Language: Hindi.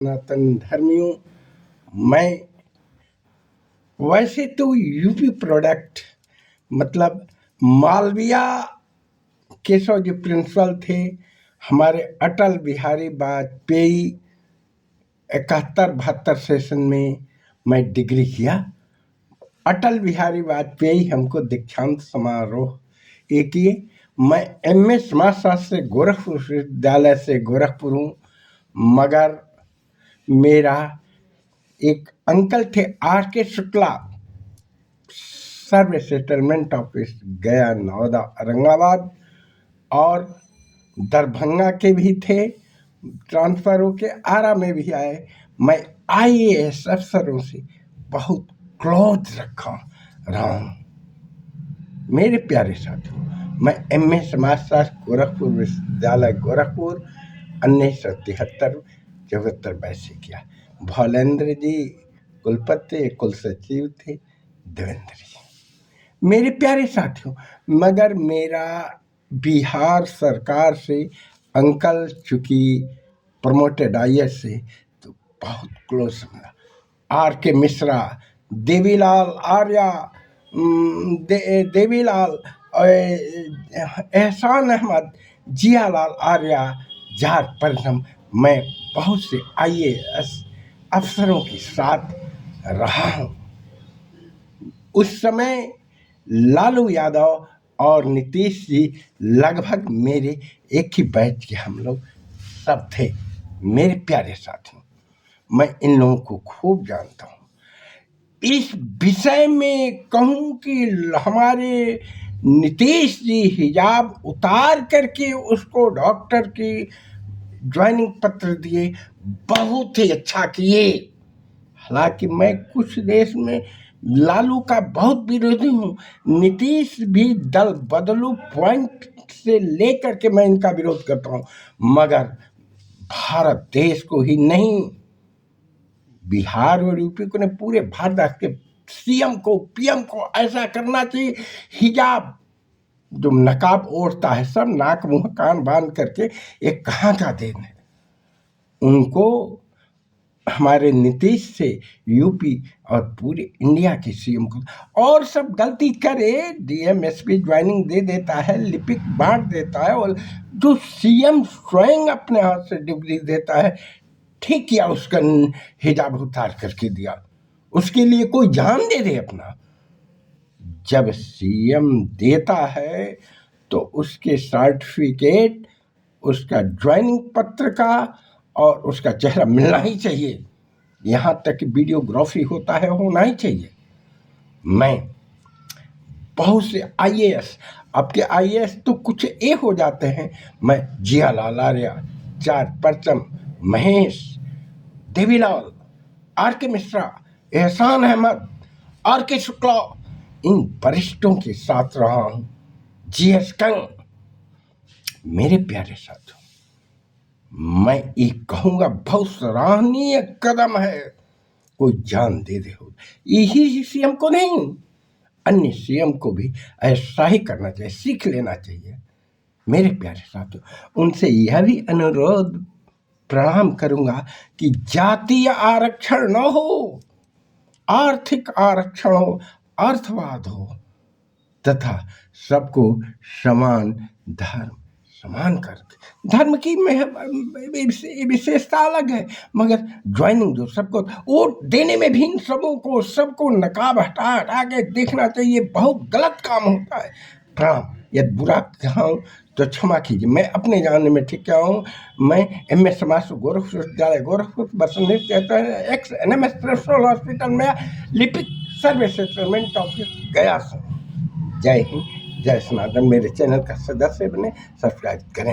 सनातन धर्मियों, मैं वैसे तो यूपी प्रोडक्ट मतलब मालविया केशव जो प्रिंसिपल थे हमारे अटल बिहारी वाजपेयी 71-72 सेशन में मैं डिग्री किया। अटल बिहारी वाजपेयी हमको दीक्षांत समारोह ये किए। मैं एमए समाजशास्त्र से गोरखपुर विश्वविद्यालय से गोरखपुर हूँ, मगर मेरा एक अंकल थे आर के शुक्ला, सर्व सेटलमेंट ऑफिस गया, नौदा, औरंगाबाद और दरभंगा के भी थे, ट्रांसफर होके आरा में भी आए। मैं आईएएस अफसरों से बहुत क्लोज रहा हूँ। मेरे प्यारे साथियों, मैं एमए समाजशास्त्र गोरखपुर विश्वविद्यालय गोरखपुर 1973-74 से किया। भौलेंद्र जी कुलपति कुल सचिव थे, देवेंद्र जी। मेरे प्यारे साथियों, मगर मेरा बिहार सरकार से अंकल चूंकि प्रमोटेड आईएएस से तो बहुत क्लोज मिला। आर के मिश्रा, देवीलाल आर्या, देवीलाल, एहसान अहमद, जियालाल आर्या, जार परसम, मैं बहुत से आईएएस अफसरों के साथ रहा हूँ। उस समय लालू यादव और नीतीश जी लगभग मेरे एक ही बैच के हम लोग सब थे। मेरे प्यारे साथियों, मैं इन लोगों को खूब जानता हूँ। इस विषय में कहूँ कि हमारे नीतीश जी हिजाब उतार करके उसको डॉक्टर की ज्वाइनिंग पत्र दिए, बहुत ही अच्छा किए। हालांकि मैं कुछ देश में लालू का बहुत विरोधी हूँ, नीतीश भी दल बदलू पॉइंट से लेकर के मैं इनका विरोध करता हूँ, मगर भारत देश को ही नहीं, बिहार और यूपी को नहीं, पूरे भारत के सीएम को पीएम को ऐसा करना चाहिए। हिजाब जो नकाब ओढ़ता है, सब नाक मुंह कान बांध करके, ये कहाँ का देन है। उनको हमारे नीतीश से यूपी और पूरे इंडिया के सीएम को, और सब गलती करे, डीएम एसपी ज्वाइनिंग दे देता है, लिपिक बांट देता है, और जो सीएम स्वयं अपने हाथ से डिग्री देता है, ठीक किया उसका हिजाब उतार करके दिया, उसके लिए कोई जान दे दे अपना। जब सीएम देता है तो उसके सर्टिफिकेट, उसका ज्वाइनिंग पत्र का और उसका चेहरा मिलना ही चाहिए, यहाँ तक वीडियोग्राफी होता है, होना ही चाहिए। मैं बहुत से आईएएस, आपके आईएएस तो कुछ ए हो जाते हैं, मैं जियालाल आर्या, जार परचम, महेश, देवीलाल, आर के मिश्रा, एहसान अहमद, आर के शुक्ला, इन वरिष्ठों के साथ रहा हूँ। जीएस कंग। मेरे प्यारे साथियों, मैं ये कहूँगा बहुत सराहनीय कदम है, कोई जान दे दे हो। यही सीएम को नहीं, अन्य सीएम को भी ऐसा ही करना चाहिए, सीख लेना चाहिए। मेरे प्यारे साथियों, उनसे यह भी अनुरोध प्रणाम करूंगा कि जातीय आरक्षण न हो, आर्थिक आरक्षण हो, अर्थवाद हो, तथा सबको समान धर्म समान करके, धर्म की विशेषता अलग है, मगर ज्वाइनिंग जो सबको, वोट देने में भी इन सबको नकाब हटा के देखना चाहिए, बहुत गलत काम होता है। प्रणाम। यदि बुरा कहा हूँ तो क्षमा कीजिए, मैं अपने जानने में ठीक क्या हूँ। मैं एमए समाज गोरखपुर विश्वविद्यालय गोरखपुर बसंत एक्स एनएमएस प्रिंसिपल हॉस्पिटल में लिपिक सर्व सेटलमेंट ऑफिस गया। जय हिंद, जय सनातन। मेरे चैनल का सदस्य बने, सब्सक्राइब करें।